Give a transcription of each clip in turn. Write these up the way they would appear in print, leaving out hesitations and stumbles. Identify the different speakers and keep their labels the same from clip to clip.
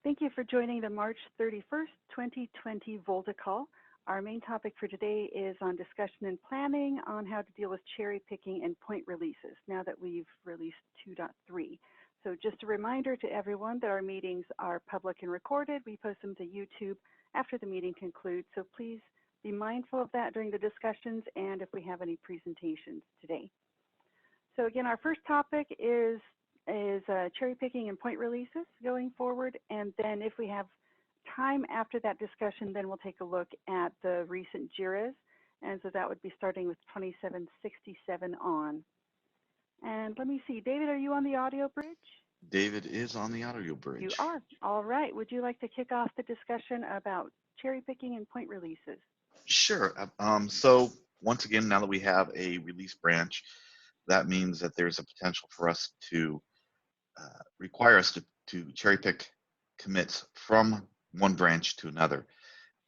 Speaker 1: Thank you for joining the March 31st, 2020 VOLTHA call. Our main topic for today is on discussion and planning on how to deal with cherry picking and point releases now that we've released 2.3. So just a reminder to everyone that our meetings are public and recorded. We post them to YouTube after the meeting concludes, so please be mindful of that during the discussions and if we have any presentations today. So again, our first topic is cherry picking and point releases going forward, and then if we have time after that discussion, then we'll take a look at the recent JIRAs, and so that would be starting with 2767 on. And let me see, David, are you on the audio bridge?
Speaker 2: David is on the audio bridge.
Speaker 1: You are. All right. Would you like to kick off the discussion about cherry picking and point releases?
Speaker 2: Sure. So once again, now that we have a release branch, that means that there's a potential for us to require us to cherry pick commits from one branch to another,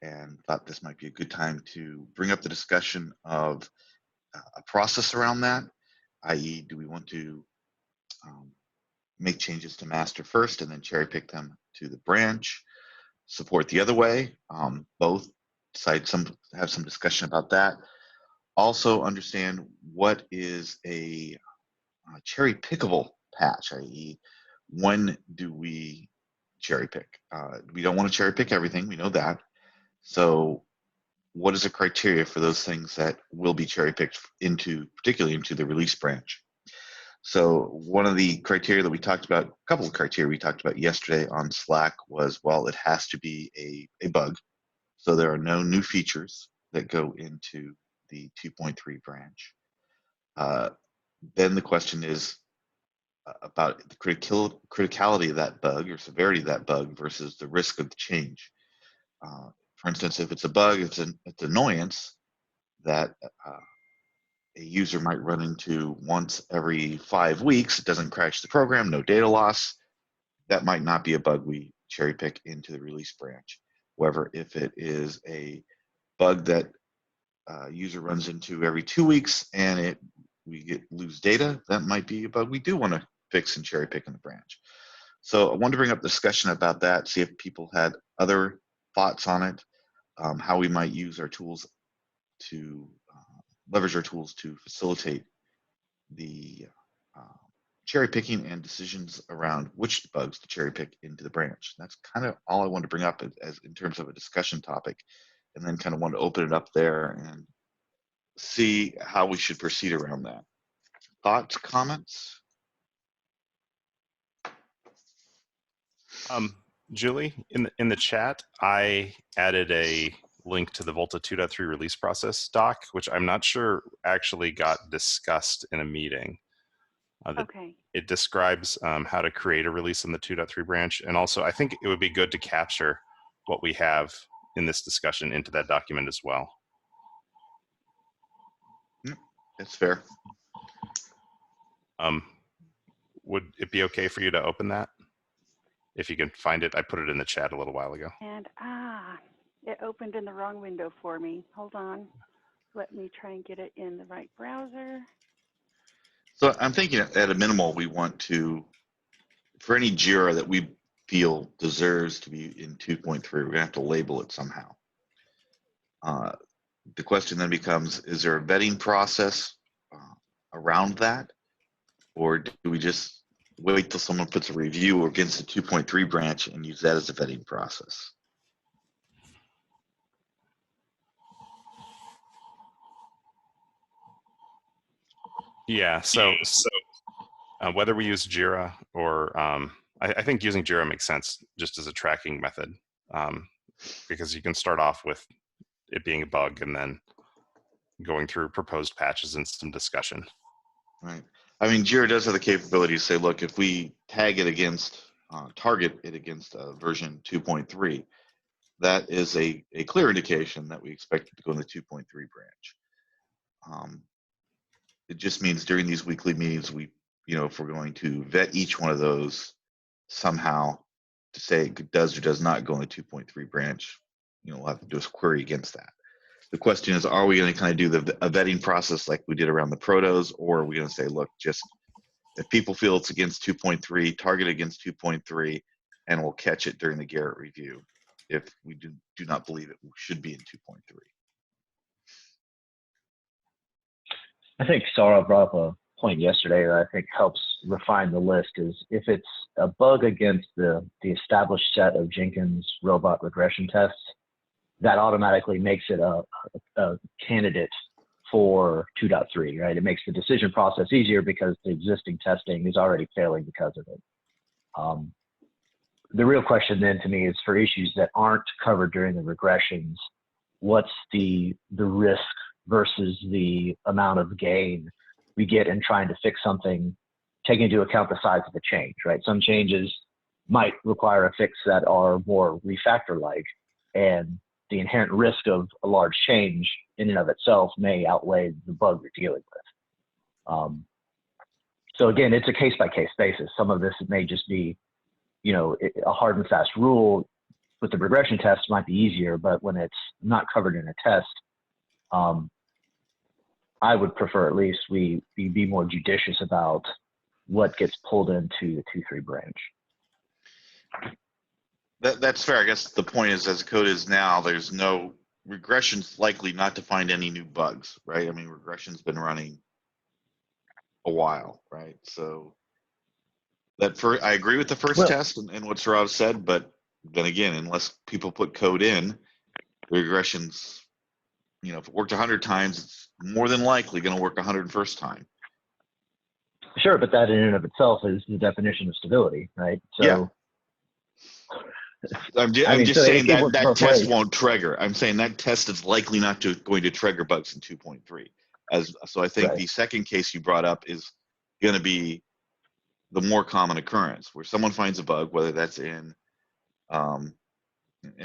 Speaker 2: and thought this might be a good time to bring up the discussion of a process around that, i.e. do we want to make changes to master first and then cherry pick them to the branch, support the other way. Both sides have some discussion about that. Also understand what is a cherry pickable patch, i.e. when do we cherry pick? We don't want to cherry pick everything, we know that. So what is the criteria for those things that will be cherry picked particularly into the release branch? So one of the criteria that we talked about, a couple of criteria we talked about yesterday on Slack was, well, it has to be a bug. So there are no new features that go into the 2.3 branch. Then the question is about the criticality of that bug or severity of that bug versus the risk of the change. For instance, if it's a bug, it's an annoyance that a user might run into once every 5 weeks. It doesn't crash the program, no data loss. That might not be a bug we cherry pick into the release branch. However, if it is a bug that user runs into every 2 weeks and we lose data, that might be a bug we do want to fix and cherry pick in the branch. So I wanted to bring up discussion about that, see if people had other thoughts on it, how we might use our tools to leverage our tools to facilitate the cherry picking and decisions around which bugs to cherry pick into the branch. That's kind of all I wanted to bring up as in terms of a discussion topic, and then kind of wanted to open it up there and see how we should proceed around that. Thoughts, comments?
Speaker 3: Julie, in the chat, I added a link to the VOLTHA 2.3 release process doc, which I'm not sure actually got discussed in a meeting.
Speaker 1: Okay.
Speaker 3: It describes how to create a release in the 2.3 branch, and also I think it would be good to capture what we have in this discussion into that document as well.
Speaker 2: That's fair.
Speaker 3: Would it be okay for you to open that? If you can find it, I put it in the chat a little while ago.
Speaker 1: And it opened in the wrong window for me. Hold on. Let me try and get it in the right browser.
Speaker 2: So I'm thinking at a minimal, we want to, for any JIRA that we feel deserves to be in 2.3, we're going to have to label it somehow. The question then becomes, is there a vetting process around that? Or do we just wait till someone puts a review against the 2.3 branch and use that as a vetting process?
Speaker 3: Yeah, so whether we use JIRA or I think using JIRA makes sense just as a tracking method, because you can start off with it being a bug and then going through proposed patches and some discussion.
Speaker 2: Right. I mean, JIRA does have the capability to say, look, if we tag it against, target it against version 2.3, that is a clear indication that we expect it to go in the 2.3 branch. It just means during these weekly meetings, if we're going to vet each one of those somehow to say it does or does not go in the 2.3 branch, we'll have to do a query against that. The question is, are we going to kind of do a vetting process like we did around the protos, or are we going to say, look, just if people feel it's against 2.3, target against 2.3, and we'll catch it during the Garrett review if we do not believe it should be in 2.3.
Speaker 4: I think Sarah brought up a point yesterday that I think helps refine the list is if it's a bug against the established set of Jenkins robot regression tests, that automatically makes it a candidate for 2.3, right? It makes the decision process easier because the existing testing is already failing because of it. The real question then to me is for issues that aren't covered during the regressions, what's the risk versus the amount of gain we get in trying to fix something, taking into account the size of the change, right? Some changes might require a fix that are more refactor-like, and the inherent risk of a large change in and of itself may outweigh the bug we're dealing with. So again, it's a case-by-case basis. Some of this may just be, you know, a hard and fast rule with the regression test might be easier, but when it's not covered in a test, I would prefer at least we be more judicious about what gets pulled into the 2.3 branch.
Speaker 2: That's fair. I guess the point is, as the code is now, there's no regression's likely not to find any new bugs, right? I mean, regression's been running a while, right? So I agree with the first test and what Saurav said, but then again, unless people put code in, the regression's, you know, if it worked 100 times, it's more than likely going to work 101st time.
Speaker 4: Sure, but that in and of itself is the definition of stability, right? So,
Speaker 2: yeah. I'm just saying that test won't trigger. I'm saying that test is likely not going to trigger bugs in 2.3. So I think the second case you brought up is going to be the more common occurrence, where someone finds a bug, whether that's in, and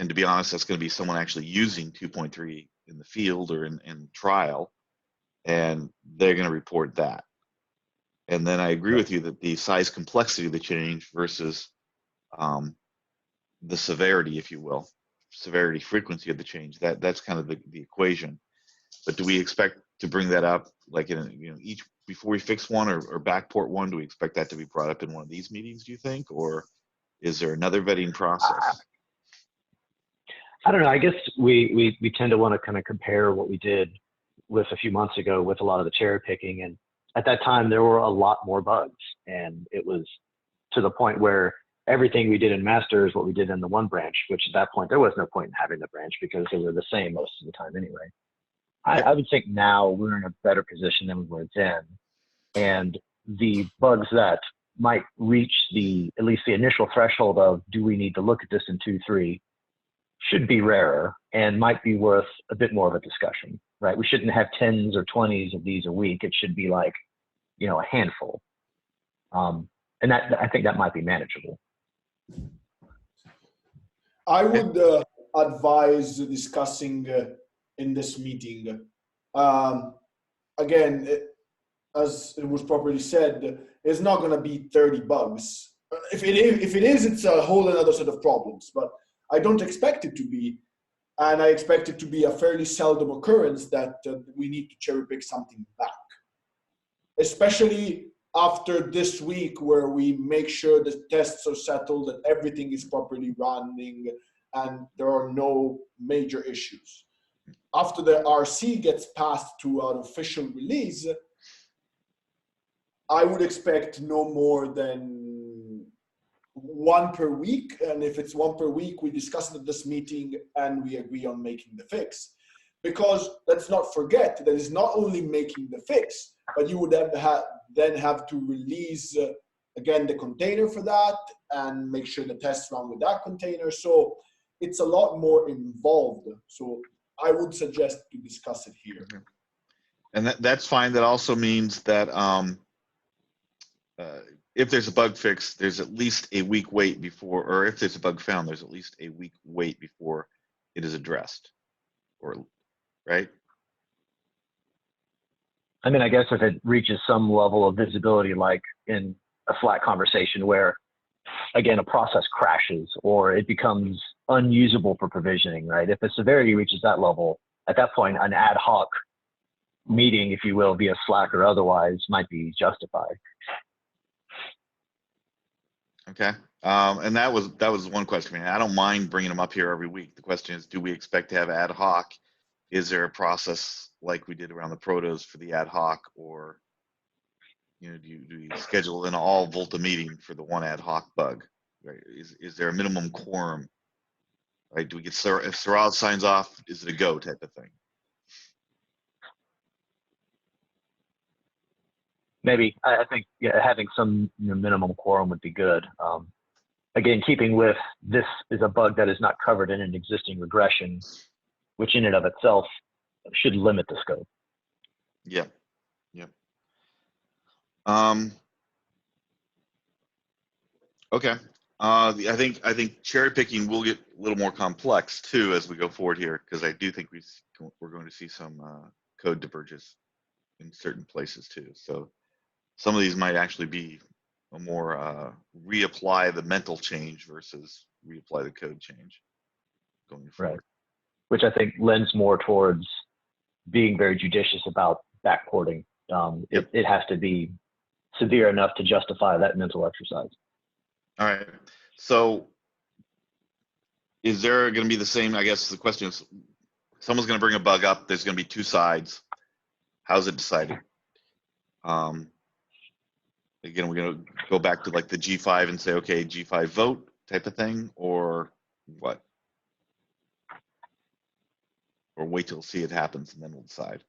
Speaker 2: to be honest, that's going to be someone actually using 2.3 in the field or in trial, and they're going to report that. And then I agree with you that the size complexity of the change versus the severity, if you will, severity frequency of the change, that's kind of the equation. But do we expect to bring that up, like in, you know, each before we fix one or backport one? Do we expect that to be brought up in one of these meetings, do you think, or is there another vetting process?
Speaker 4: I don't know. I guess we tend to want to kind of compare what we did with a few months ago with a lot of the cherry picking, and at that time there were a lot more bugs, and it was to the point where everything we did in master is what we did in the one branch, which at that point there was no point in having the branch because they were the same most of the time anyway. I would think now we're in a better position than we were then, and the bugs that might reach at least the initial threshold of do we need to look at this in 2.3 should be rarer and might be worth a bit more of a discussion, right? We shouldn't have 10s or 20s of these a week. It should be like, you know, a handful. And I think that might be manageable.
Speaker 5: I would advise discussing in this meeting. Again, as it was properly said, it's not going to be 30 bugs. If it is, it's a whole another set of problems. But I don't expect it to be, and I expect it to be a fairly seldom occurrence that we need to cherry pick something back, especially after this week where we make sure the tests are settled, that everything is properly running, and there are no major issues. After the RC gets passed to an official release, I would expect no more than one per week. And if it's one per week, we discuss it at this meeting and we agree on making the fix. Because let's not forget that it's not only making the fix, but you would then have to release, again, the container for that and make sure the tests run with that container. So it's a lot more involved. So I would suggest to discuss it here.
Speaker 2: And that's fine. That also means that if there's a bug fix, there's at least a week wait before, or if there's a bug found, there's at least a week wait before it is addressed, or right?
Speaker 4: I mean, I guess if it reaches some level of visibility, like in a Slack conversation where, again, a process crashes or it becomes unusable for provisioning, right? If the severity reaches that level, at that point, an ad hoc meeting, if you will, via Slack or otherwise, might be justified.
Speaker 2: Okay. And that was one question. I mean, I don't mind bringing them up here every week. The question is, do we expect to have ad hoc? Is there a process like we did around the protos for the ad hoc, or do you schedule in all VOLTHA meeting for the one ad hoc bug? Right? Is there a minimum quorum? Right? Do we get if Saraz signs off, is it a go type of thing?
Speaker 4: Maybe I think having some minimum quorum would be good. Again, keeping with this is a bug that is not covered in an existing regression, which in and of itself should limit the scope.
Speaker 2: Yeah. Yeah. Okay. I think cherry picking will get a little more complex too as we go forward here, because I do think we're going to see some code diverges in certain places too. So some of these might actually be a more reapply the mental change versus reapply the code change going forward.
Speaker 4: Right. Which I think lends more towards being very judicious about backporting.
Speaker 2: Yep.
Speaker 4: It has to be severe enough to justify that mental exercise.
Speaker 2: All right. So is there going to be the same? I guess the question is, someone's going to bring a bug up. There's going to be two sides. How's it decided? Again, we're going to go back to like the G5 and say, okay, G5 vote type of thing, or what? Or wait till see it happens and then we'll decide.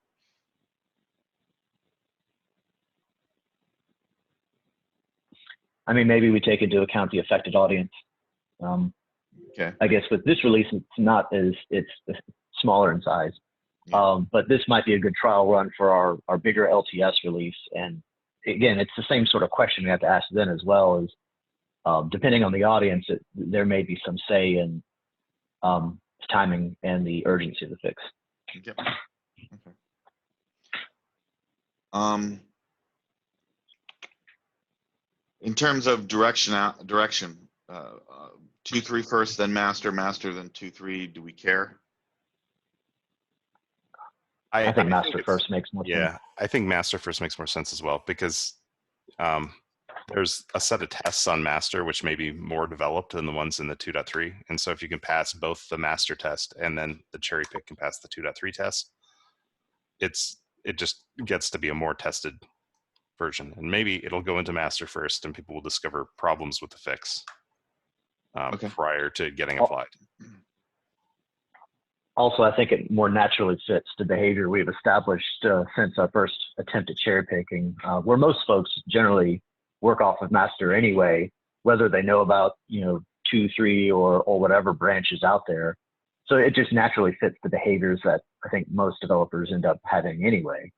Speaker 4: I mean, maybe we take into account the affected audience.
Speaker 2: Okay.
Speaker 4: I guess with this release, it's smaller in size.
Speaker 2: Yeah.
Speaker 4: But this might be a good trial run for our bigger LTS release. And again, it's the same sort of question we have to ask then as well, is depending on the audience, there may be some say in timing and the urgency of the fix.
Speaker 2: Yep. Okay. In terms of direction, 2.3 first, then master, then 2.3. Do we care?
Speaker 4: I think master first makes more sense.
Speaker 3: Yeah, I think master first makes more sense as well, because there's a set of tests on master which may be more developed than the ones in the 2.3. And so if you can pass both the master test and then the cherry pick can pass the 2.3 test, it just gets to be a more tested version. And maybe it'll go into master first and people will discover problems with the fix prior to getting applied.
Speaker 4: Also, I think it more naturally fits the behavior we've established since our first attempt at cherry picking, where most folks generally work off of master anyway, whether they know about 2, 3, or whatever branches out there. So it just naturally fits the behaviors that I think most developers end up having anyway.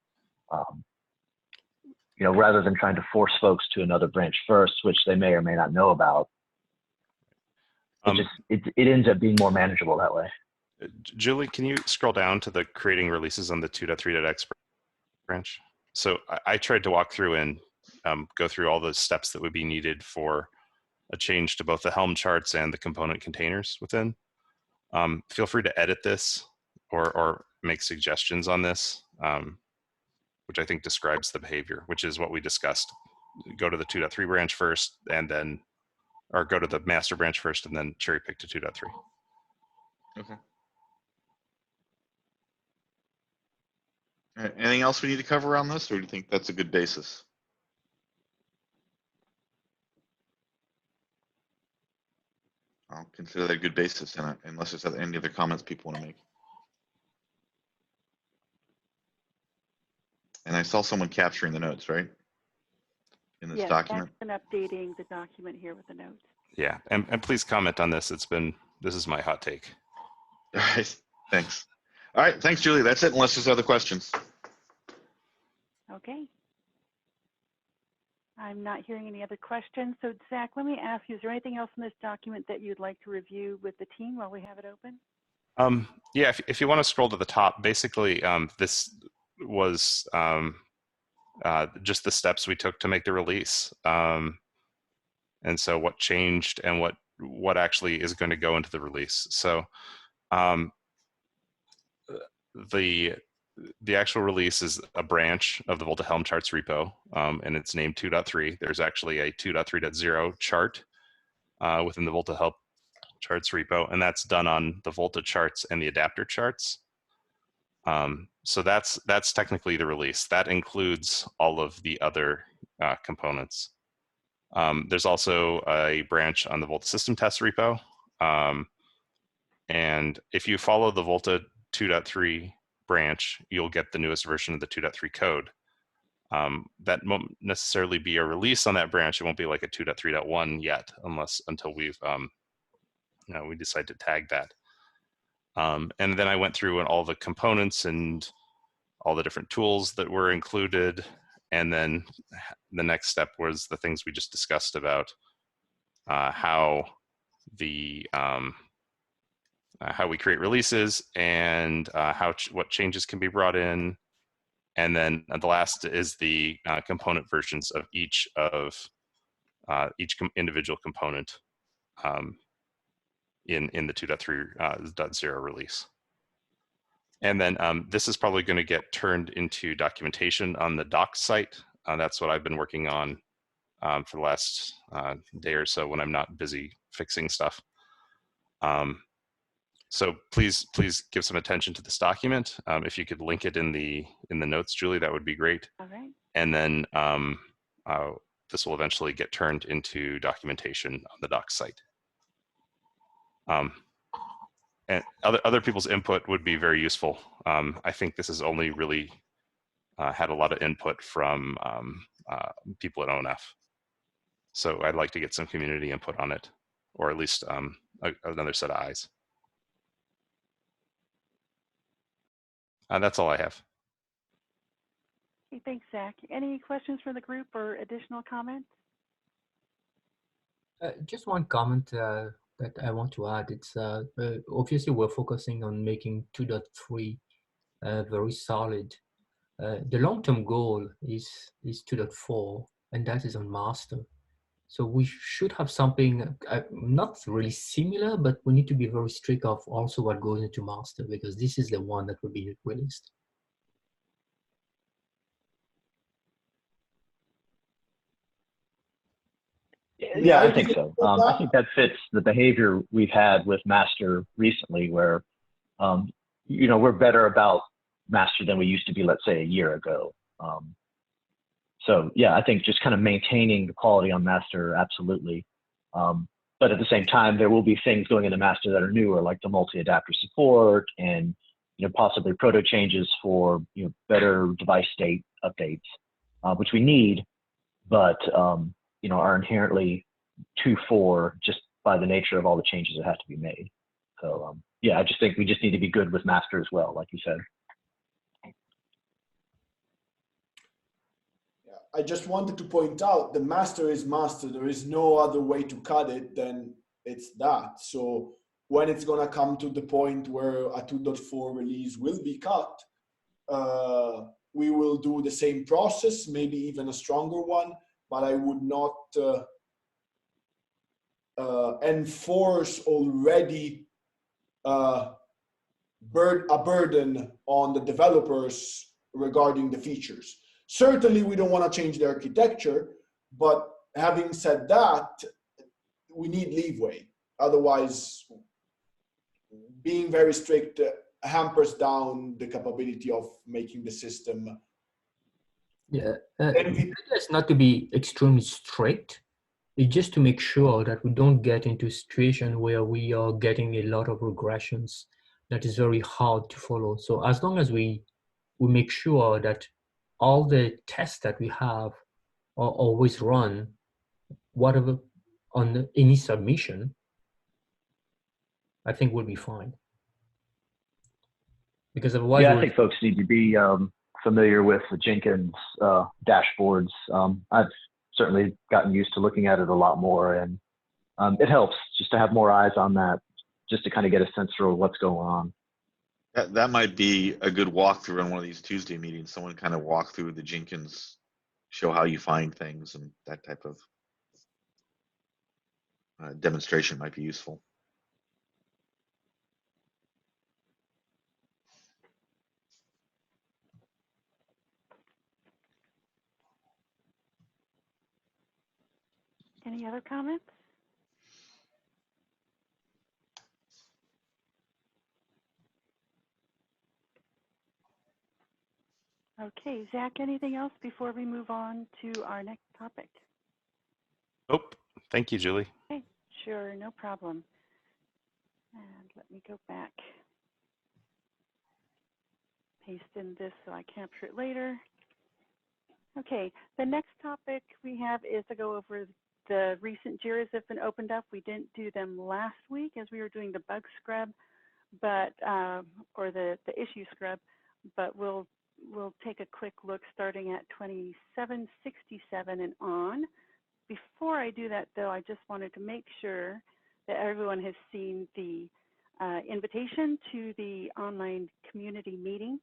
Speaker 4: Rather than trying to force folks to another branch first, which they may or may not know about, it ends up being more manageable that way.
Speaker 3: Julie, can you scroll down to the creating releases on the 2.3.x branch? So I tried to walk through and go through all the steps that would be needed for a change to both the Helm charts and the component containers within. Feel free to edit this or make suggestions on this, which I think describes the behavior, which is what we discussed. Go to the 2.3 branch first, and then, or go to the master branch first, and then cherry pick to 2.3.
Speaker 2: Okay. All right. Anything else we need to cover on this, or do you think that's a good basis? I'll consider that a good basis, unless there's any other comments people want to make. And I saw someone capturing the notes, right? In this document.
Speaker 1: Yes, and updating the document here with the notes.
Speaker 3: Yeah, and please comment on this. This is my hot take.
Speaker 2: All right, thanks. All right, thanks, Julie. That's it, unless there's other questions.
Speaker 1: Okay. I'm not hearing any other questions. So Zach, let me ask you, is there anything else in this document that you'd like to review with the team while we have it open?
Speaker 3: Yeah, if you want to scroll to the top, basically this was just the steps we took to make the release. And so what changed and what actually is going to go into the release. So the actual release is a branch of the VOLTHA Helm charts repo, and it's named 2.3. There's actually a 2.3.0 chart within the VOLTHA help charts repo, and that's done on the VOLTHA charts and the adapter charts. So that's technically the release. That includes all of the other components. There's also a branch on the VOLTHA system test repo. And if you follow the VOLTHA 2.3 branch, you'll get the newest version of the 2.3 code. That won't necessarily be a release on that branch. It won't be like a 2.3.1 yet, until we've we decide to tag that. And then I went through and all the components and all the different tools that were included. And then the next step was the things we just discussed about how we create releases and what changes can be brought in. And then the last is the component versions of each individual component in the 2.3.0 release. And then this is probably going to get turned into documentation on the docs site. That's what I've been working on for the last day or so when I'm not busy fixing stuff. So please give some attention to this document. If you could link it in the notes, Julie, that would be great.
Speaker 1: All right.
Speaker 3: And then this will eventually get turned into documentation on the docs site. And other people's input would be very useful. I think this has only really had a lot of input from people at ONF. So I'd like to get some community input on it, or at least another set of eyes. That's all I have.
Speaker 1: Okay, thanks, Zach. Any questions from the group or additional comments?
Speaker 6: Just one comment that I want to add. It's obviously we're focusing on making 2.3 very solid. The long-term goal is 2.4, and that is on master. So we should have something not really similar, but we need to be very strict of also what goes into master, because this is the one that will be released.
Speaker 4: Yeah, I think so. I think that fits the behavior we've had with master recently, where we're better about master than we used to be, let's say, a year ago. So yeah, I think just kind of maintaining the quality on master, absolutely. But at the same time, there will be things going into master that are newer, like the multi-adapter support and possibly proto changes for better device state updates, which we need, but are inherently 2.4 just by the nature of all the changes that have to be made. So yeah, I just think we just need to be good with master as well, like you said.
Speaker 5: I just wanted to point out the master is master. There is no other way to cut it than it's that. So when it's going to come to the point where a 2.4 release will be cut, we will do the same process, maybe even a stronger one, but I would not enforce already a burden on the developers regarding the features. Certainly, we don't want to change the architecture, but having said that, we need leeway. Otherwise, being very strict hampers down the capability of making the system.
Speaker 6: Yeah, it's not to be extremely strict. It's just to make sure that we don't get into a situation where we are getting a lot of regressions that is very hard to follow. So as long as we make sure that all the tests that we have are always run, whatever on any submission, I think we'll be fine. Because otherwise,
Speaker 4: yeah, I think folks need to be familiar with the Jenkins dashboards. I've certainly gotten used to looking at it a lot more, and it helps just to have more eyes on that, just to kind of get a sense for what's going on.
Speaker 2: That might be a good walkthrough on one of these Tuesday meetings. Someone kind of walk through the Jenkins, show how you find things, and that type of demonstration might be useful.
Speaker 1: Any other comments? Okay, Zach, anything else before we move on to our next topic?
Speaker 3: Nope. Thank you, Julie.
Speaker 1: Okay, sure, no problem. And let me go back, paste in this so I capture it later. Okay, the next topic we have is to go over the recent JIRAs that have been opened up. We didn't do them last week as we were doing the bug scrub, but or the issue scrub, but we'll take a quick look starting at 2767 and on. Before I do that, though, I just wanted to make sure that everyone has seen the invitation to the online community meeting.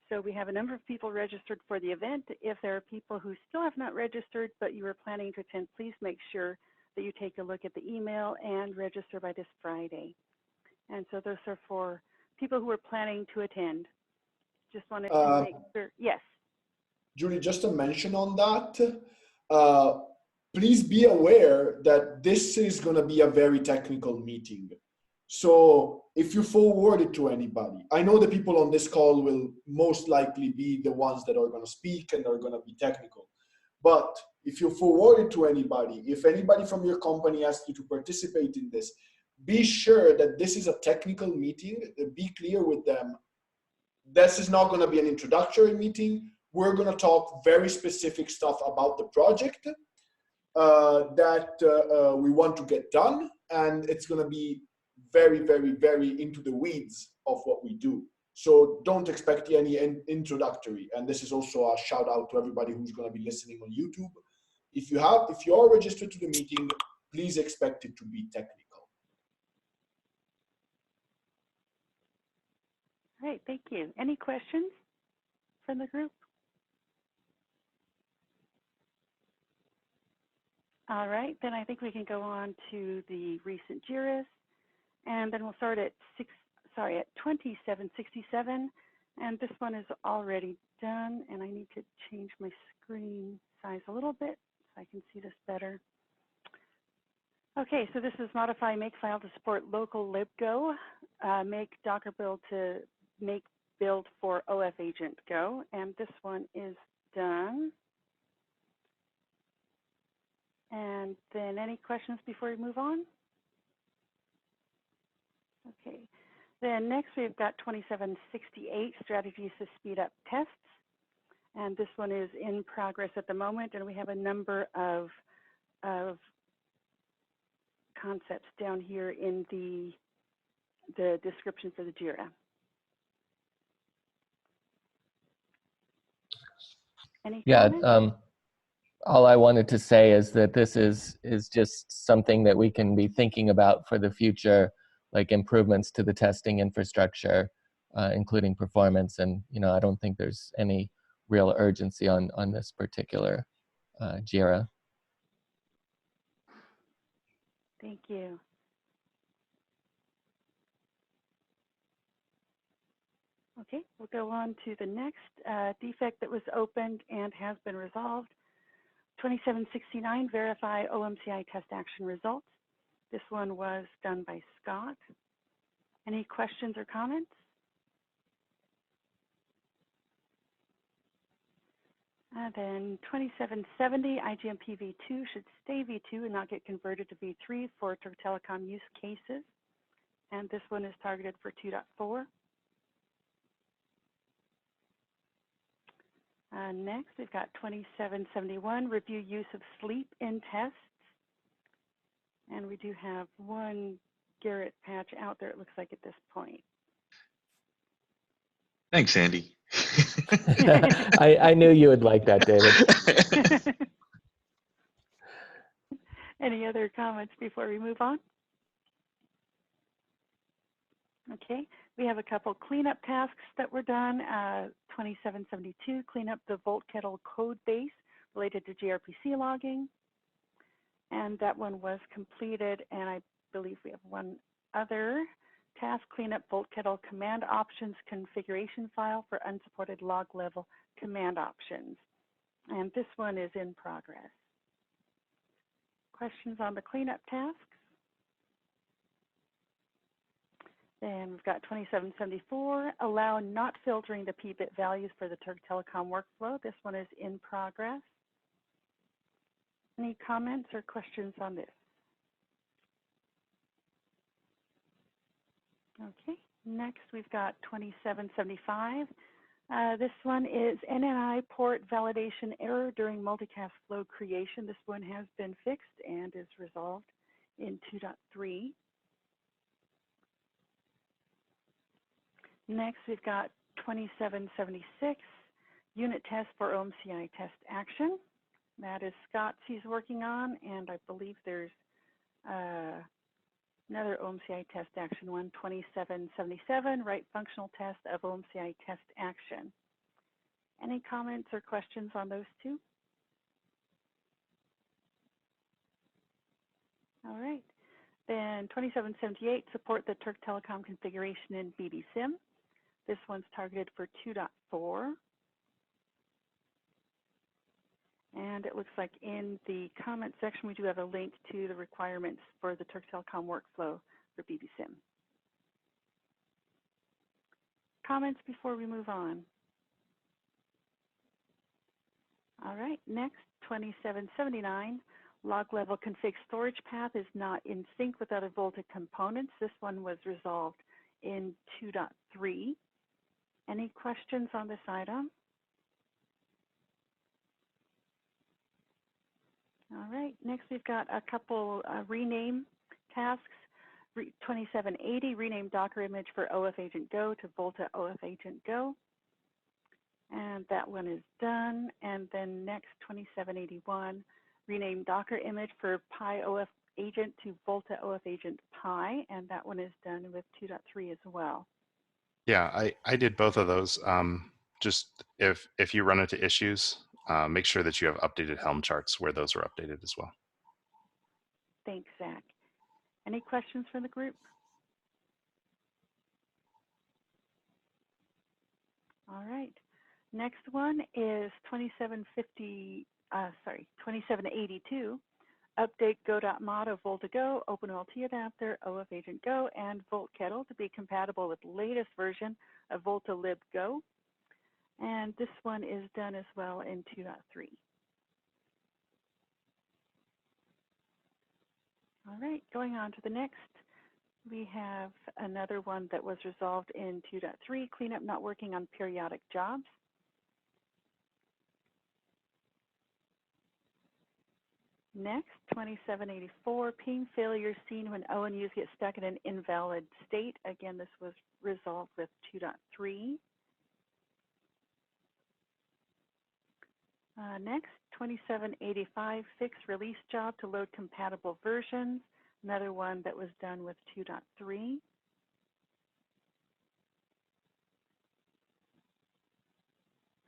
Speaker 1: So we have a number of people registered for the event. If there are people who still have not registered, but you are planning to attend, please make sure that you take a look at the email and register by this Friday. And so those are for people who are planning to attend. Just wanted to make sure. Yes.
Speaker 5: Julie, just a mention on that. Please be aware that this is going to be a very technical meeting. So if you forward it to anybody, I know the people on this call will most likely be the ones that are going to speak and are going to be technical. But if you forward it to anybody, if anybody from your company asks you to participate in this, be sure that this is a technical meeting. Be clear with them. This is not going to be an introductory meeting. We're going to talk very specific stuff about the project that we want to get done. And it's going to be very, very, very into the weeds of what we do. So don't expect any introductory. And this is also a shout out to everybody who's going to be listening on YouTube. If you are registered to the meeting, please expect it to be technical.
Speaker 1: All right, thank you. Any questions from the group? All right, then I think we can go on to the recent JIRAs, and then we'll start at 2767, and this one is already done, and I need to change my screen size a little bit so I can see this better. Okay, so this is modify makefile to support local libgo, make Docker build to make build for OF agent go, and this one is done. And then any questions before we move on? Okay, then next we've got 2768, strategies to speed up tests. And this one is in progress at the moment, and we have a number of concepts down here in the description for the JIRA. Any comments?
Speaker 7: All I wanted to say is that this is just something that we can be thinking about for the future, like improvements to the testing infrastructure, including performance. And I don't think there's any real urgency on this particular JIRA.
Speaker 1: Thank you. Okay, we'll go on to the next defect that was opened and has been resolved. 2769, verify OMCI test action results. This one was done by Scott. Any questions or comments? Then 2770, IGMP v2 should stay v2 and not get converted to v3 for telecom use cases. And this one is targeted for 2.4. Next, we've got 2771, review use of sleep in tests. And we do have one Garrett patch out there, it looks like, at this point.
Speaker 2: Thanks, Andy.
Speaker 7: I knew you would like that, David.
Speaker 1: Any other comments before we move on? Okay, we have a couple cleanup tasks that were done. 2772, clean up the VoltKettle code base related to gRPC logging. And that one was completed, and I believe we have one other task, clean up VoltKettle command options configuration file for unsupported log level command options. And this one is in progress. Questions on the cleanup tasks? Then we've got 2774, allow not filtering the p-bit values for the Turk Telecom workflow. This one is in progress. Any comments or questions on this? Okay, next we've got 2775. This one is NNI port validation error during multicast flow creation. This one has been fixed and is resolved in 2.3. Next, we've got 2776, unit test for OMCI test action. That is Scott's he's working on, and I believe there's another OMCI test action one, 2777, right functional test of OMCI test action. Any comments or questions on those two? All right. Then 2778, support the Turk Telecom configuration in BBSIM. This one's targeted for 2.4. And it looks like in the comment section, we do have a link to the requirements for the Turk Telecom workflow for BBSIM. Comments before we move on? All right, next, 2779. Log level config storage path is not in sync with other VOLTHA components. This one was resolved in 2.3. Any questions on this item? All right, next we've got a couple rename tasks. 2780, rename Docker image for OF Agent Go to VOLTHA OF Agent Go. And that one is done. And then next, 2781, rename Docker image for Pi OF Agent to VOLTHA OF Agent Pi. And that one is done with 2.3 as well.
Speaker 3: Yeah, I did both of those. Just if you run into issues, make sure that you have updated Helm charts where those are updated as well.
Speaker 1: Thanks, Zach. Any questions from the group? All right. Next one is 2782. Update go.mod of VOLTHA Go, OpenOLT adapter, OF Agent Go, and VoltKettle to be compatible with latest version of VOLTHA lib Go. And this one is done as well in 2.3. All right, going on to the next, we have another one that was resolved in 2.3, cleanup not working on periodic jobs. Next, 2784, ping failure seen when ONUs get stuck in an invalid state. Again, this was resolved with 2.3. Next, 2785, fix release job to load compatible versions. Another one that was done with 2.3.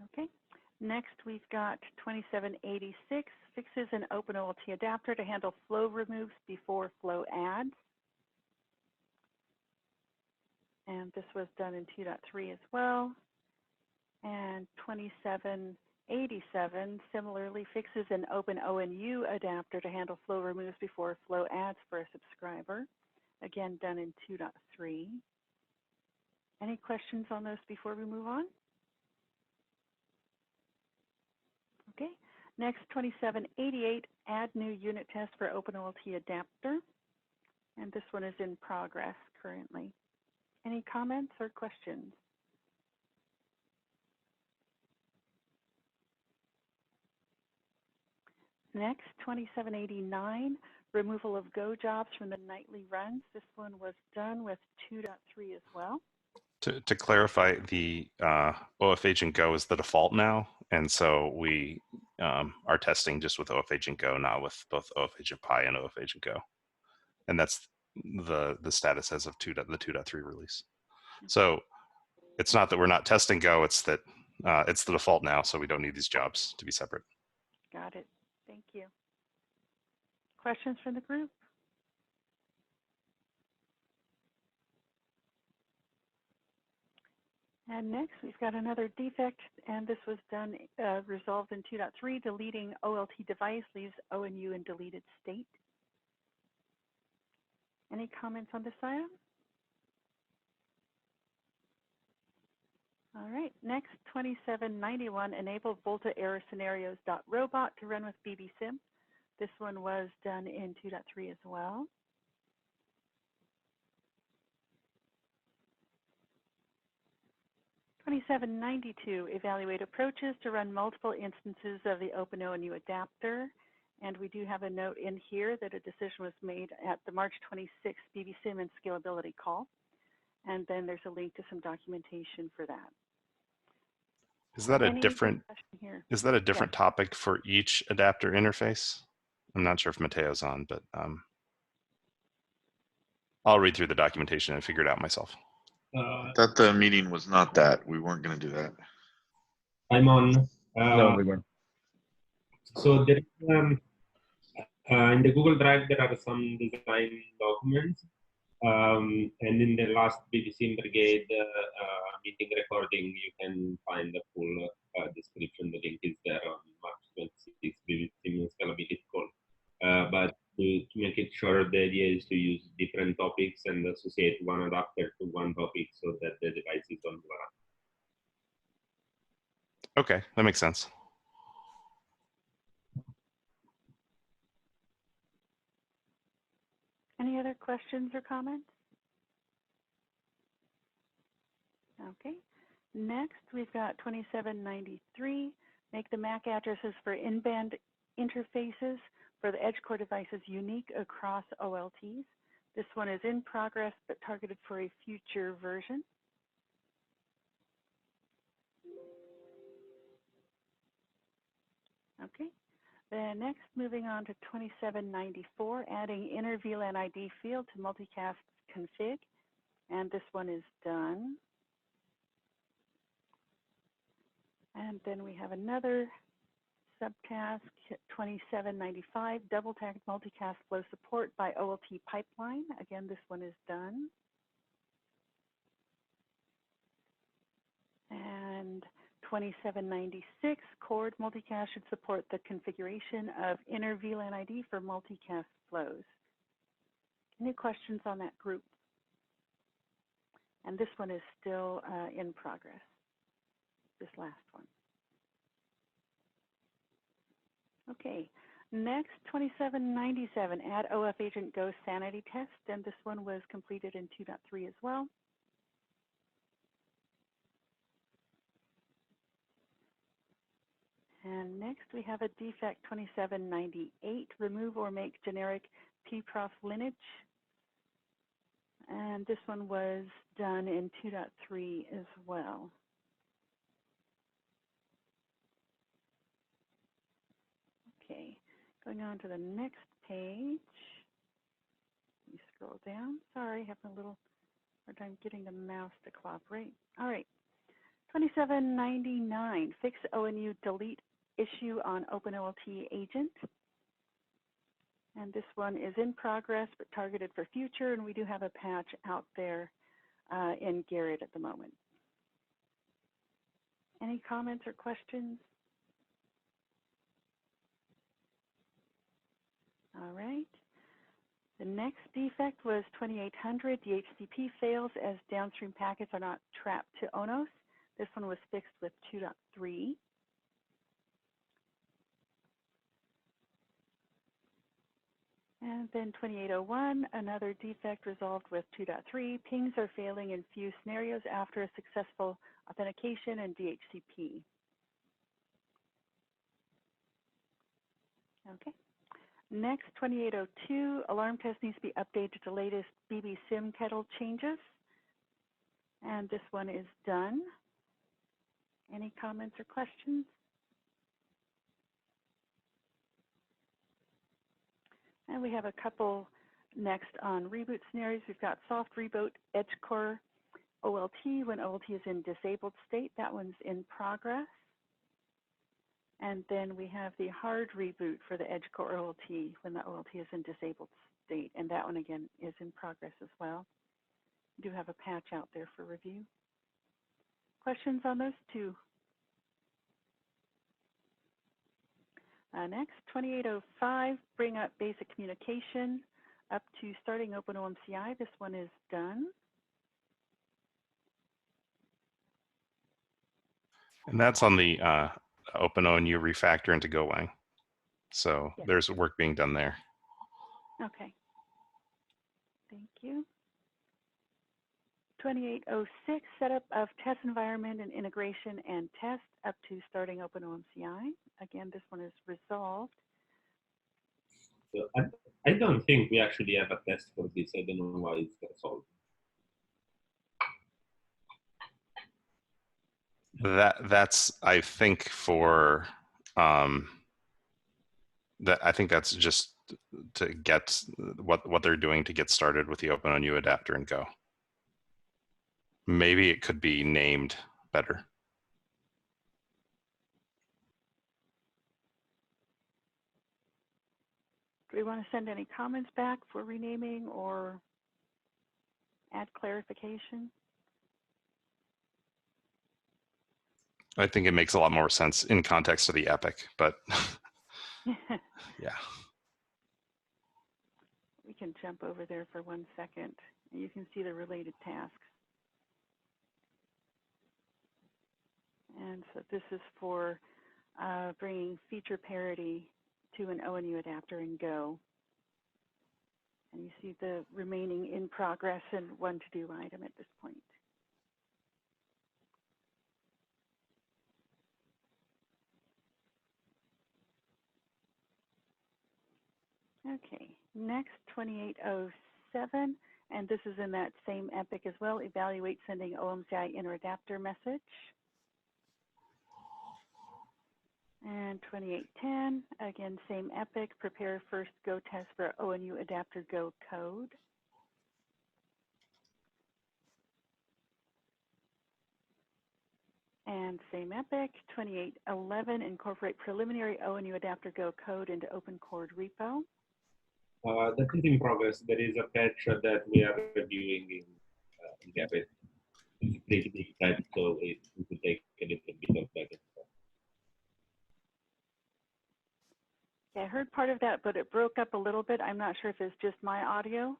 Speaker 1: Okay. Next, we've got 2786, fixes an OpenOLT adapter to handle flow removes before flow adds. And this was done in 2.3 as well. And 2787 similarly fixes an OpenONU adapter to handle flow removes before flow adds for a subscriber. Again, done in 2.3. Any questions on those before we move on? Okay, next 2788, add new unit test for OpenOLT adapter. And this one is in progress currently. Any comments or questions? Next, 2789, removal of Go jobs from the nightly runs. This one was done with 2.3 as well.
Speaker 3: To clarify, the OF Agent Go is the default now, and so we are testing just with OF Agent Go, not with both OF Agent Pi and OF Agent Go, and that's the status as of the 2.3 release. So it's not that we're not testing Go; it's that it's the default now, so we don't need these jobs to be separate.
Speaker 1: Got it. Thank you. Questions from the group? And next, we've got another defect, and this was done, resolved in 2.3, deleting OLT device leaves ONU in deleted state. Any comments on this item? All right, next 2791, enable VOLTHA error scenarios.robot to run with BBSim. This one was done in 2.3 as well. (2792) Evaluate approaches to run multiple instances of the OpenONU adapter. And we do have a note in here that a decision was made at the March 26th BBSim and scalability call. And then there's a link to some documentation for that.
Speaker 3: Is that a different topic for each adapter interface? I'm not sure if Mateo's on, but I'll read through the documentation and figure it out myself.
Speaker 2: That the meeting was not that. We weren't going to do that.
Speaker 8: I'm on.
Speaker 7: No, we weren't.
Speaker 8: So there is, in the Google Drive, there are some design documents. And in the last BBSim Brigade meeting recording, you can find the full description. The link is there on March 26th BBSim scalability call. But to make it short, the idea is to use different topics and associate one adapter to one topic so that the devices don't overlap.
Speaker 3: Okay, that makes sense.
Speaker 1: Any other questions or comments? Okay. Next, we've got 2793. Make the MAC addresses for in-band interfaces for the Edge Core devices unique across OLTs. This one is in progress, but targeted for a future version. Okay. Then next, moving on to 2794, adding inner Vlan ID field to multicast config. And this one is done. And then we have another subtask, 2795, double-tagged multicast flow support by OLT pipeline. Again, this one is done. And 2796, cord multicast should support the configuration of inner VLAN ID for multicast flows. Any questions on that group? And this one is still in progress, this last one. Okay, next 2797, add OF agent Go sanity test, and this one was completed in 2.3 as well. And next we have a defect 2798, remove or make generic pprof lineage. And this one was done in 2.3 as well. Okay, going on to the next page. Let me scroll down. Sorry, having a little hard time getting the mouse to cooperate. All right, 2799, fix ONU delete issue on OpenOLT agent. And this one is in progress, but targeted for future, and we do have a patch out there in Garrett at the moment. Any comments or questions? All right. The next defect was 2800. DHCP fails as downstream packets are not trapped to ONOS. This one was fixed with 2.3. And then 2801, another defect resolved with 2.3. Pings are failing in few scenarios after a successful authentication and DHCP. Okay. Next, 2802, alarm test needs to be updated to the latest BBSim kettle changes. And this one is done. Any comments or questions? And we have a couple next on reboot scenarios. We've got soft reboot Edge Core OLT when OLT is in disabled state. That one's in progress. And then we have the hard reboot for the Edge Core OLT when the OLT is in disabled state. And that one, again, is in progress as well. We do have a patch out there for review. Questions on those two? Next, 2805, bring up basic communication up to starting OpenOMCI. This one is done.
Speaker 3: And that's on the OpenONU refactor into Golang. So
Speaker 1: Yes.
Speaker 3: there's work being done there.
Speaker 1: Okay. Thank you. 2806, setup of test environment and integration and test up to starting OpenOMCI. Again, this one is resolved.
Speaker 8: So I don't think we actually have a test for this. I don't know why it's resolved.
Speaker 3: That's I think for that I think that's just to get what they're doing to get started with the OpenONU adapter and Go. Maybe it could be named better.
Speaker 1: Do we want to send any comments back for renaming or add clarification?
Speaker 3: I think it makes a lot more sense in context of the epic, but yeah.
Speaker 1: We can jump over there for 1 second, and you can see the related tasks. And so this is for bringing feature parity to an ONU adapter in Go. And you see the remaining in progress and one to-do item at this point. Okay, next 2807, and this is in that same epic as well. Evaluate sending OMCI inner adapter message. And 2810, again, same epic. Prepare first Go test for ONU adapter Go code. And same epic. 2811, incorporate preliminary ONU adapter Go code into open cord repo.
Speaker 8: That is in progress. There is a patch that we are reviewing in Gabit. It's a pretty big patch, so it will take a little bit of back and forth.
Speaker 1: Yeah, I heard part of that, but it broke up a little bit. I'm not sure if it's just my audio.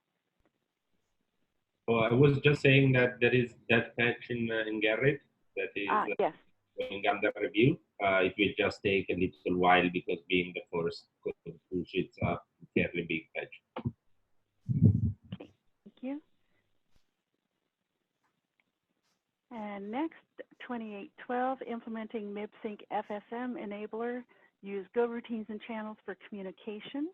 Speaker 8: Oh, I was just saying that there is that patch in Garrett that is
Speaker 1: Yes.
Speaker 8: going under review. It will just take a little while because being the first push, it's a fairly big patch.
Speaker 1: Okay, thank you. And next, 2812, implementing MibSync FSM enabler. Use Go routines and channels for communication.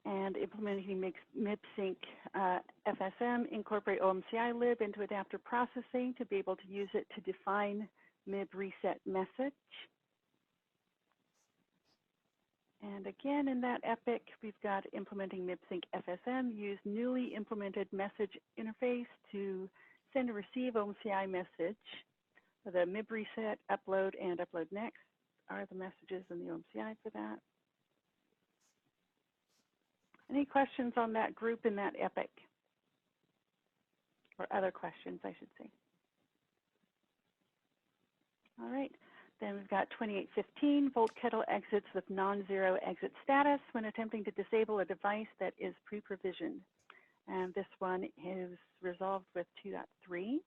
Speaker 1: And implementing MibSync FSM, incorporate OMCI lib into adapter processing to be able to use it to define MIB reset message. And again, in that epic, we've got implementing MibSync FSM, use newly implemented message interface to send and receive OMCI message. The MIB reset, upload, and upload next are the messages in the OMCI for that. Any questions on that group in that epic? Or other questions, I should say. All right, then we've got 2815, Volt Kettle exits with non-zero exit status when attempting to disable a device that is pre-provisioned. And this one is resolved with 2.3.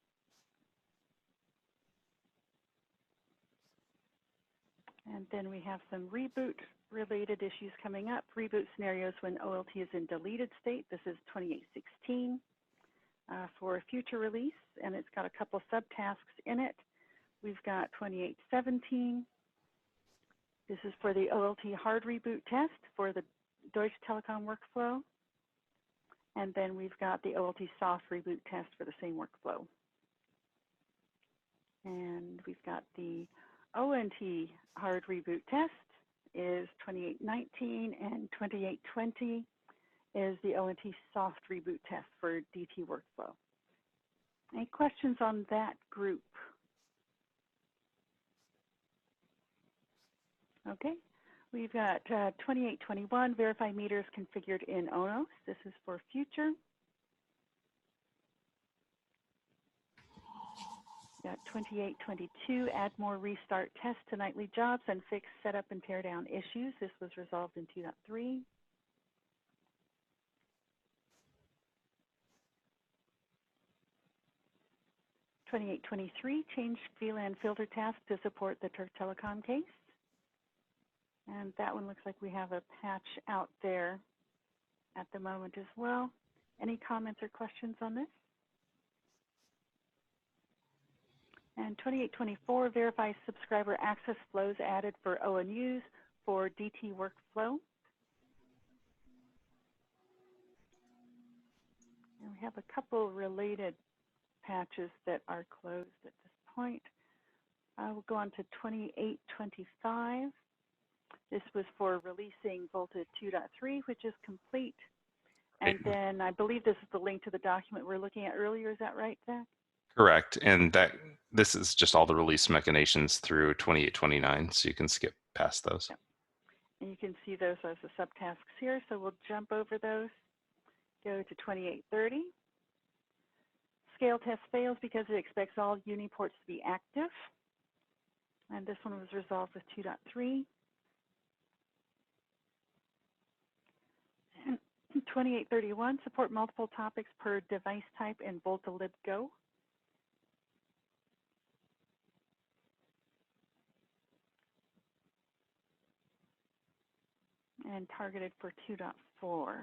Speaker 1: And then we have some reboot related issues coming up. Reboot scenarios when OLT is in deleted state. This is 2816 for a future release, and it's got a couple subtasks in it. We've got 2817. This is for the OLT hard reboot test for the Deutsche Telekom workflow. And then we've got the OLT soft reboot test for the same workflow. And we've got the ONT hard reboot test is 2819, and 2820 is the ONT soft reboot test for DT workflow. Any questions on that group? Okay, we've got 2821, verify meters configured in ONOS. This is for future. Got 2822, add more restart tests to nightly jobs and fix setup and tear down issues. This was resolved in 2.3. 2823, change VLAN filter task to support the Turk Telecom case. And that one looks like we have a patch out there at the moment as well. Any comments or questions on this? And 2824, verify subscriber access flows added for ONUs for DT workflow. And we have a couple related patches that are closed at this point. We'll go on to 2825. This was for releasing VOLTHA 2.3, which is complete. And then I believe this is the link to the document we were looking at earlier. Is that right, Zach?
Speaker 3: Correct. And this is just all the release machinations through 2829, so you can skip past those.
Speaker 1: Yep. And you can see those as the subtasks here, so we'll jump over those. Go to 2830. Scale test fails because it expects all uniports to be active. And this one was resolved with 2.3. And 2831, support multiple topics per device type in VOLTHA libgo. And targeted for 2.4.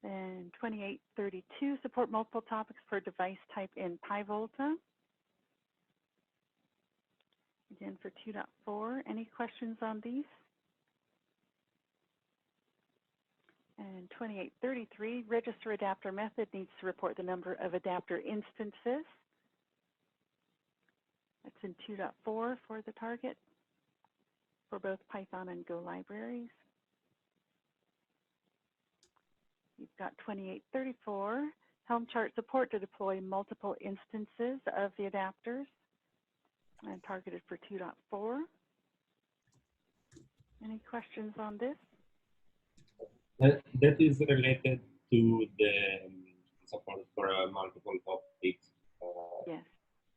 Speaker 1: Then 2832, support multiple topics per device type in PyVolta. Again for 2.4. Any questions on these? And 2833, register adapter method needs to report the number of adapter instances. That's in 2.4 for the target for both Python and Go libraries. You've got 2834, Helm chart support to deploy multiple instances of the adapters and targeted for 2.4. Any questions on this?
Speaker 8: That is related to the support for multiple topics.
Speaker 1: Yes.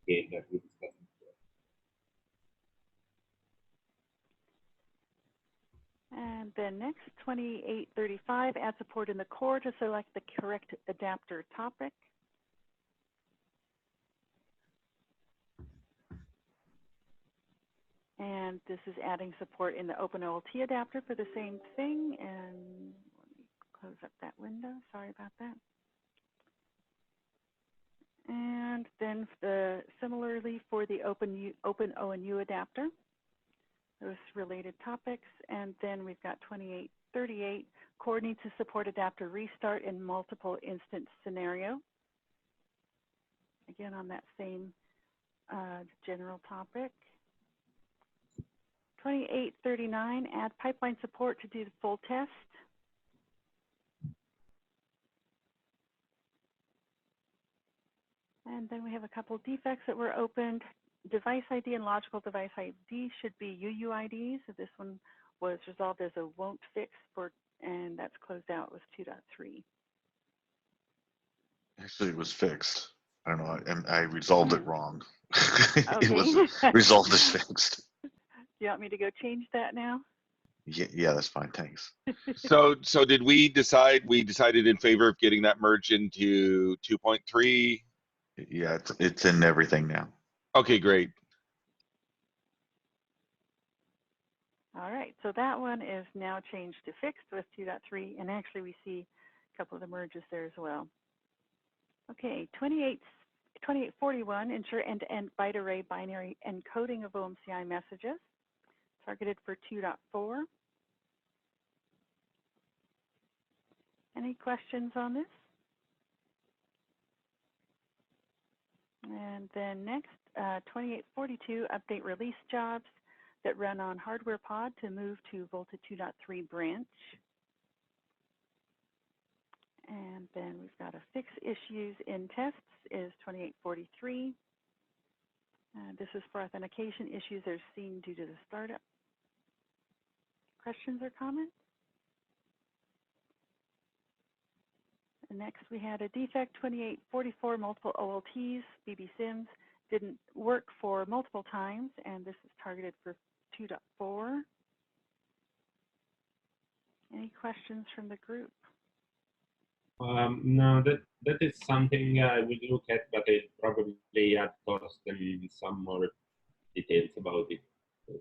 Speaker 8: Okay, that we discussed.
Speaker 1: And then next, 2835, add support in the core to select the correct adapter topic. And this is adding support in the OpenOLT adapter for the same thing. And let me close up that window. Sorry about that. And then similarly for the OpenONU adapter, those related topics. And then we've got 2838, core needs to support adapter restart in multiple instance scenario. Again, on that same general topic. 2839, add pipeline support to do the full test. And then we have a couple of defects that were opened. Device ID and logical device ID should be UUIDs. So this one was resolved as a won't fix, and that's closed out with 2.3.
Speaker 2: Actually, it was fixed. I don't know. I resolved it wrong.
Speaker 1: Okay.
Speaker 2: It was resolved as fixed.
Speaker 1: Do you want me to go change that now?
Speaker 2: Yeah, that's fine. Thanks.
Speaker 9: So did we decide? We decided in favor of getting that merged into 2.3.
Speaker 2: Yeah, it's in everything now.
Speaker 9: Okay, great.
Speaker 1: All right, so that one is now changed to fixed with 2.3, and actually we see a couple of the merges there as well. Okay, 2841, ensure end-to-end byte array binary encoding of OMCI messages, targeted for 2.4. Any questions on this? And then next, 2842, update release jobs that run on hardware pod to move to VOLTHA 2.3 branch. And then we've got a fix issues in tests is 2843. This is for authentication issues that are seen due to the startup. Questions or comments? And next we had a defect 2844, multiple OLTs, BB-SIMs, didn't work for multiple times, and this is targeted for 2.4. Any questions from the group?
Speaker 8: No, that is something I will look at, but I probably add cost and some more details about it.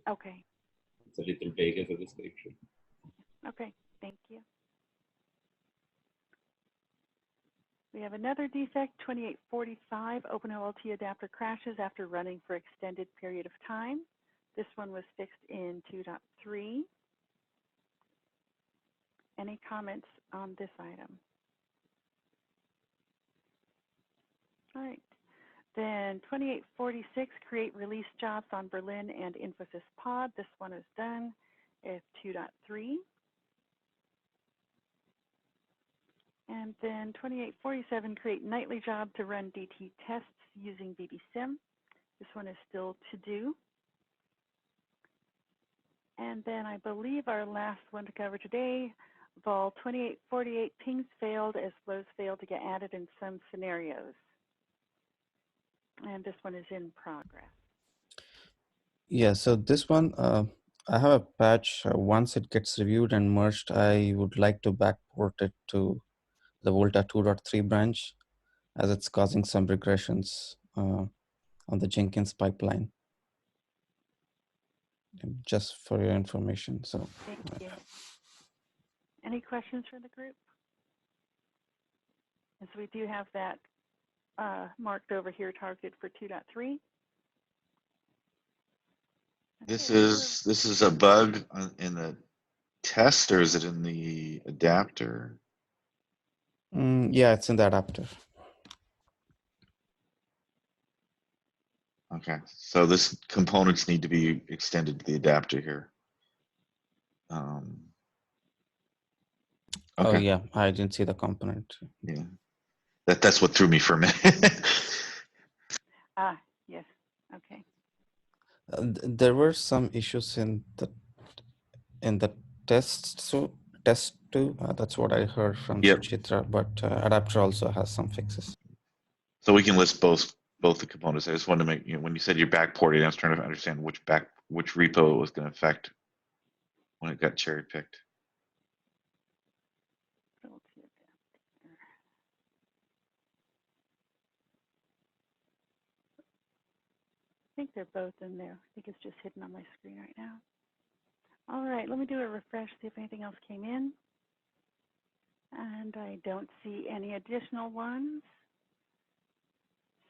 Speaker 1: Okay.
Speaker 8: It's a little vague as a description.
Speaker 1: Okay. Thank you. We have another defect, 2845, OpenOLT adapter crashes after running for extended period of time. This one was fixed in 2.3. Any comments on this item? All right. Then 2846, create release jobs on Berlin and Infosys Pod. This one is done at 2.3. And then 2847, create nightly job to run DT tests using BBSim. This one is still to do. And then I believe our last one to cover today, Vol 2848, pings failed as flows failed to get added in some scenarios. And this one is in progress.
Speaker 10: Yeah, so this one, I have a patch. Once it gets reviewed and merged, I would like to backport it to the VOLTHA 2.3 branch, as it's causing some regressions on the Jenkins pipeline. Just for your information. So
Speaker 1: thank you. Any questions from the group? As we do have that marked over here, targeted for 2.3.
Speaker 2: This is a bug in the test, or is it in the adapter?
Speaker 10: yeah, it's in the adapter.
Speaker 2: Okay, so this components need to be extended to the adapter here. Okay.
Speaker 10: Oh yeah, I didn't see the component.
Speaker 2: Yeah, that's what threw me for a minute.
Speaker 1: Yes. Okay.
Speaker 10: There were some issues in the test. So test too. That's what I heard from
Speaker 2: Yep.
Speaker 10: Suchitra. But adapter also has some fixes.
Speaker 2: So we can list both the components. I just wanted to make, when you said you're backporting, I was trying to understand which repo it was going to affect when it got cherry picked.
Speaker 1: I think they're both in there. I think it's just hidden on my screen right now. All right, let me do a refresh, see if anything else came in. And I don't see any additional ones.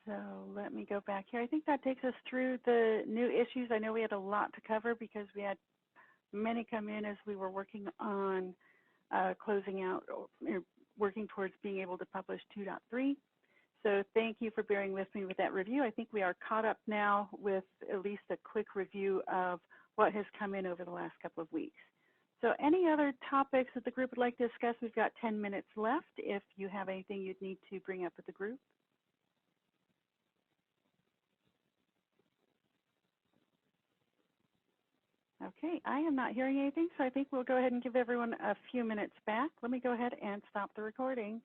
Speaker 1: So let me go back here. I think that takes us through the new issues. I know we had a lot to cover because we had many come in as we were working on closing out or working towards being able to publish 2.3. So thank you for bearing with me with that review. I think we are caught up now with at least a quick review of what has come in over the last couple of weeks. So any other topics that the group would like to discuss? We've got 10 minutes left if you have anything you'd need to bring up with the group. Okay, I am not hearing anything, so I think we'll go ahead and give everyone a few minutes back. Let me go ahead and stop the recording.